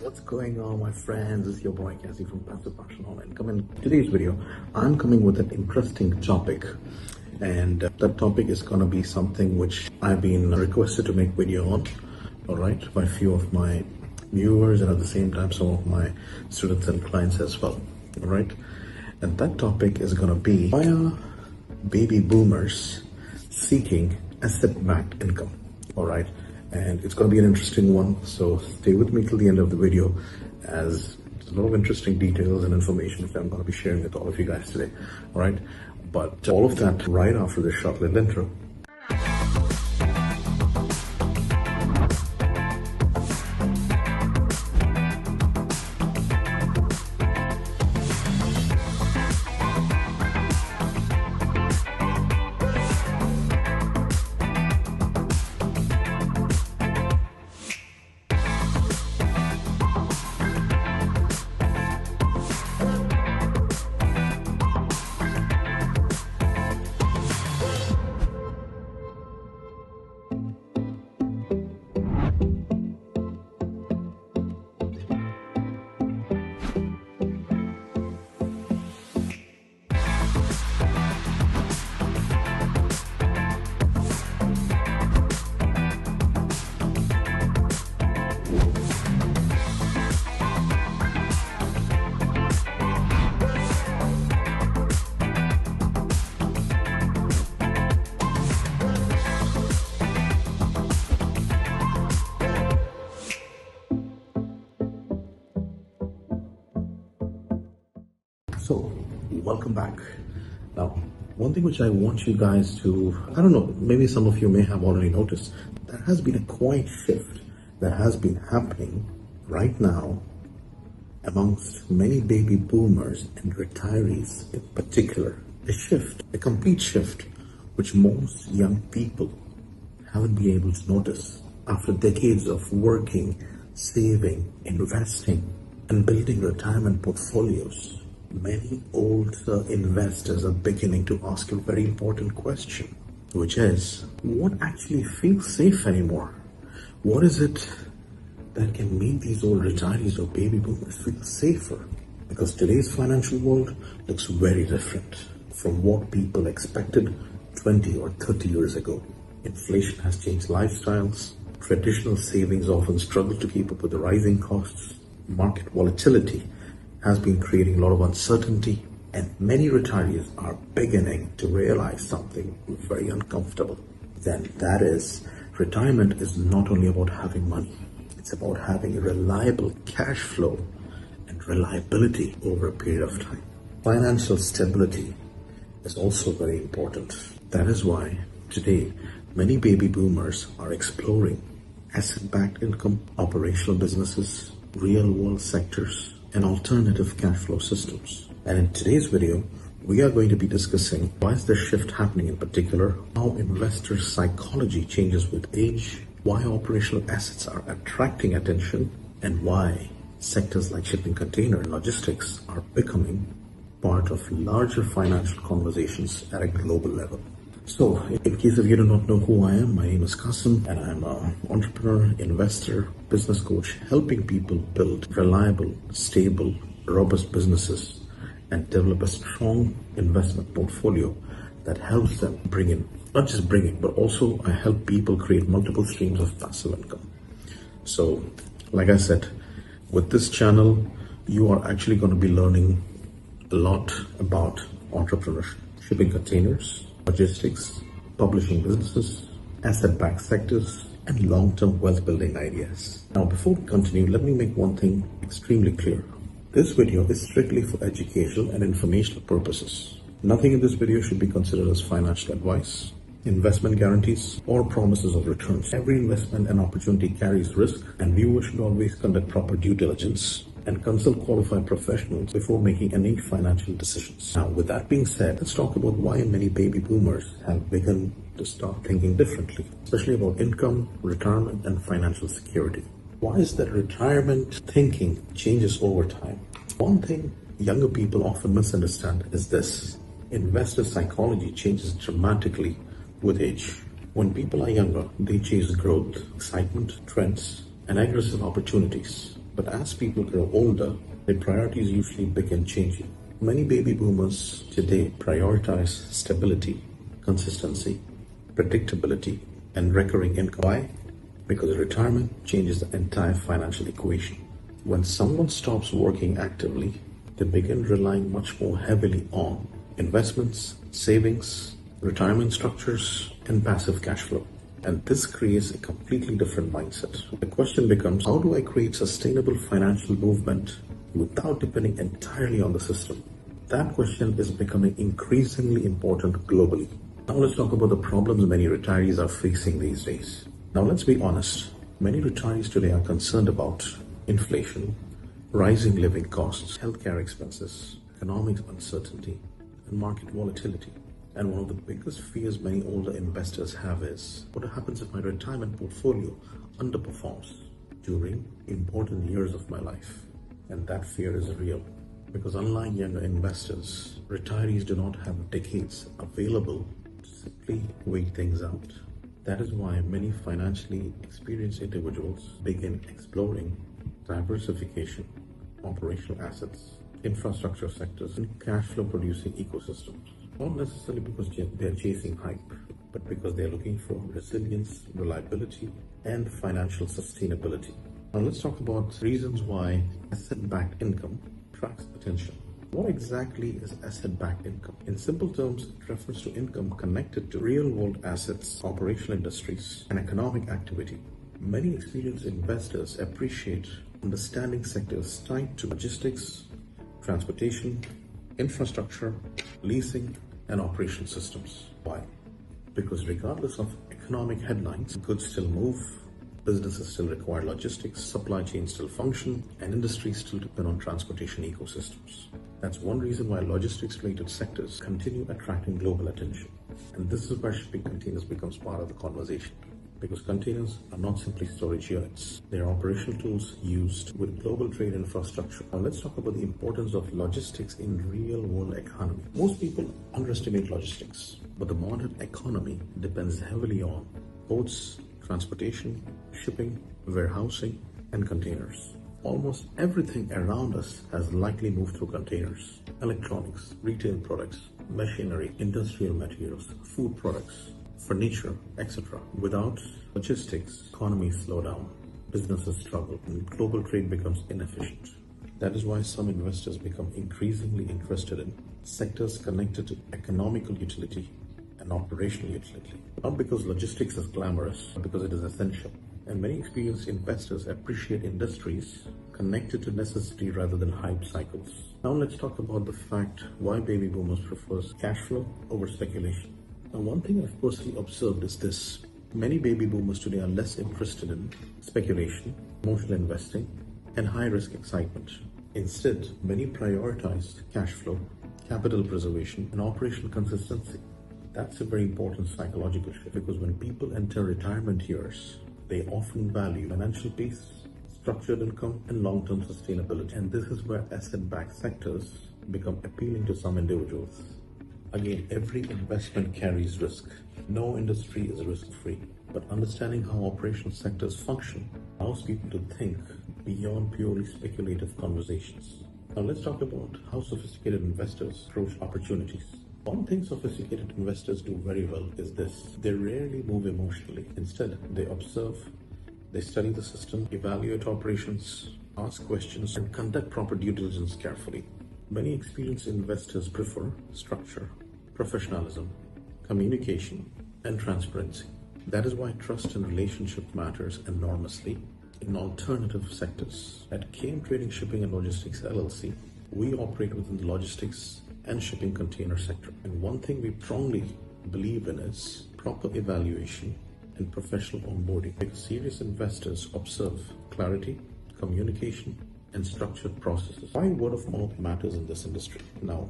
What's going on, my friends? This is your boy Cassie from Passive Action Online. In today's video, I'm coming with an interesting topic, and that topic is going to be something which I've been requested to make video on, all right, by a few of my viewers and at the same time some of my students and clients as well, all right. And that topic is going to be why are baby boomers seeking asset-backed income, all right. And it's going to be an interesting one, so stay with me till the end of the video, as there's a lot of interesting details and information which I'm going to be sharing with all of you guys today, all right? But all of that right after this short little intro. So, welcome back. Now, one thing which I want you guys to, I don't know, maybe some of you may have already noticed, there has been a quiet shift that has been happening right now amongst many baby boomers and retirees in particular. A complete shift, which most young people haven't been able to notice after decades of working, saving, investing, and building retirement portfolios. Many old investors are beginning to ask a very important question, which is, what actually feels safe anymore? What is it that can make these old retirees or baby boomers feel safer? Because today's financial world looks very different from what people expected 20 or 30 years ago. Inflation has changed lifestyles. Traditional savings often struggle to keep up with the rising costs. Market volatility has been creating a lot of uncertainty, and many retirees are beginning to realize something very uncomfortable. Then that is, retirement is not only about having money, it's about having a reliable cash flow and reliability over a period of time. Financial stability is also very important. That is why today many baby boomers are exploring asset-backed income, operational businesses, real-world sectors, and alternative cash flow systems. And in today's video, we are going to be discussing why is the shift happening in particular, how investor psychology changes with age, why operational assets are attracting attention, and why sectors like shipping container and logistics are becoming part of larger financial conversations at a global level. So, in case of you do not know who I am, my name is Qasim, and I'm an entrepreneur, investor, business coach, helping people build reliable, stable, robust businesses and develop a strong investment portfolio that helps them bring in, not just bring in, but also I help people create multiple streams of passive income. So, like I said, with this channel, you are actually going to be learning a lot about entrepreneurship, shipping containers, logistics, publishing businesses, asset-backed sectors, and long-term wealth building ideas. Now, before we continue, let me make one thing extremely clear. This video is strictly for educational and informational purposes. Nothing in this video should be considered as financial advice, investment guarantees, or promises of returns. Every investment and opportunity carries risk, and viewers should always conduct proper due diligence and consult qualified professionals before making any financial decisions. Now, with that being said, let's talk about why many baby boomers have begun to start thinking differently, especially about income, retirement, and financial security. Why is that retirement thinking changes over time? One thing younger people often misunderstand is this: investor psychology changes dramatically with age. When people are younger, they chase growth, excitement, trends, and aggressive opportunities. But as people grow older, their priorities usually begin changing. Many baby boomers today prioritize stability, consistency, predictability, and recurring income. Why? Because retirement changes the entire financial equation. When someone stops working actively, they begin relying much more heavily on investments, savings, retirement structures, and passive cash flow. And this creates a completely different mindset. The question becomes, how do I create sustainable financial movement without depending entirely on the system? That question is becoming increasingly important globally. Now let's talk about the problems many retirees are facing these days. Now let's be honest, many retirees today are concerned about inflation, rising living costs, healthcare expenses, economic uncertainty, and market volatility. And one of the biggest fears many older investors have is, what happens if my retirement portfolio underperforms during important years of my life? And that fear is real, because unlike younger investors, retirees do not have decades available to simply wait things out. That is why many financially experienced individuals begin exploring diversification, operational assets, infrastructure sectors, and cash flow producing ecosystems. Not necessarily because they're chasing hype, but because they're looking for resilience, reliability, and financial sustainability. Now let's talk about reasons why asset-backed income attracts attention. What exactly is asset-backed income? In simple terms, it refers to income connected to real-world assets, operational industries, and economic activity. Many experienced investors appreciate understanding sectors tied to logistics, transportation, infrastructure, leasing, and operational systems. Why? Because regardless of economic headlines, goods still move, businesses still require logistics, supply chains still function, and industries still depend on transportation ecosystems. That's one reason why logistics-related sectors continue attracting global attention. And this is where shipping containers becomes part of the conversation. Because containers are not simply storage units. They are operational tools used with global trade infrastructure. Now let's talk about the importance of logistics in real-world economy. Most people underestimate logistics, but the modern economy depends heavily on ports, transportation, shipping, warehousing, and containers. Almost everything around us has likely moved through containers. Electronics, retail products, machinery, industrial materials, food products, furniture, etc. Without logistics, economies slow down, businesses struggle, and global trade becomes inefficient. That is why some investors become increasingly interested in sectors connected to economical utility and operational utility. Not because logistics is glamorous, but because it is essential. And many experienced investors appreciate industries connected to necessity rather than hype cycles. Now let's talk about the fact why baby boomers prefers cash flow over speculation. Now one thing I've personally observed is this. Many baby boomers today are less interested in speculation, emotional investing, and high-risk excitement. Instead, many prioritize cash flow, capital preservation, and operational consistency. That's a very important psychological shift, because when people enter retirement years, they often value financial peace, structured income, and long-term sustainability. And this is where asset-backed sectors become appealing to some individuals. Again, every investment carries risk. No industry is risk-free. But understanding how operational sectors function allows people to think beyond purely speculative conversations. Now let's talk about how sophisticated investors approach opportunities. One thing sophisticated investors do very well is this. They rarely move emotionally. Instead, they observe, they study the system, evaluate operations, ask questions, and conduct proper due diligence carefully. Many experienced investors prefer structure, professionalism, communication, and transparency. That is why trust and relationship matters enormously in alternative sectors. At KM Trading Shipping and Logistics LLC, we operate within the logistics and shipping container sector. And one thing we strongly believe in is proper evaluation and professional onboarding, because serious investors observe clarity, communication, and structured processes. Why word of mouth matters in this industry? Now,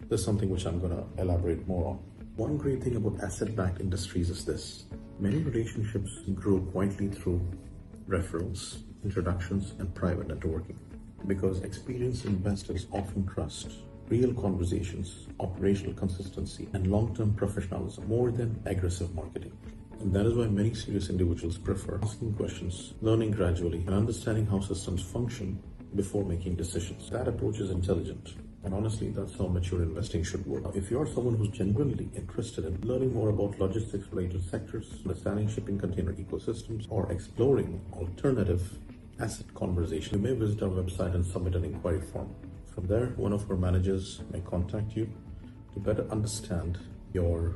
there's something which I'm going to elaborate more on. One great thing about asset-backed industries is this. Many relationships grow quietly through referrals, introductions, and private networking, because experienced investors often trust real conversations, operational consistency, and long-term professionalism more than aggressive marketing. And that is why many serious individuals prefer asking questions, learning gradually, and understanding how systems function before making decisions. That approach is intelligent. And honestly, that's how mature investing should work. If you're someone who's genuinely interested in learning more about logistics-related sectors, understanding shipping container ecosystems, or exploring alternative asset conversation, you may visit our website and submit an inquiry form. From there, one of our managers may contact you to better understand your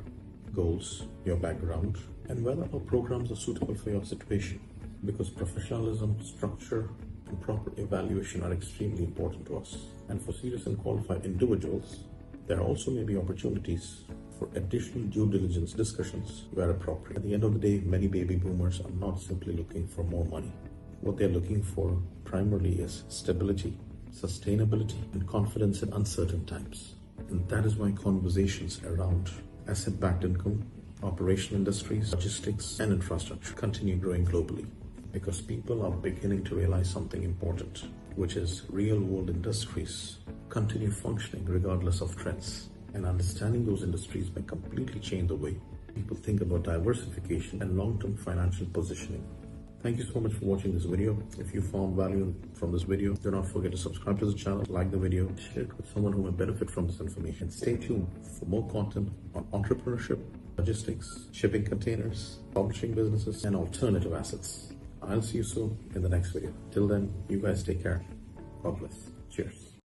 goals, your background, and whether our programs are suitable for your situation. Because professionalism, structure, and proper evaluation are extremely important to us. And for serious and qualified individuals, there also may be opportunities for additional due diligence discussions where appropriate. At the end of the day, many baby boomers are not simply looking for more money. What they're looking for primarily is stability, sustainability, and confidence in uncertain times. And that is why conversations around asset-backed income, operational industries, logistics, and infrastructure continue growing globally. Because people are beginning to realize something important, which is real-world industries continue functioning regardless of trends. And understanding those industries may completely change the way people think about diversification and long-term financial positioning. Thank you so much for watching this video. If you found value from this video, do not forget to subscribe to the channel, like the video, share it with someone who may benefit from this information. Stay tuned for more content on entrepreneurship, logistics, shipping containers, publishing businesses, and alternative assets. I'll see you soon in the next video. Till then, you guys take care. God bless. Cheers.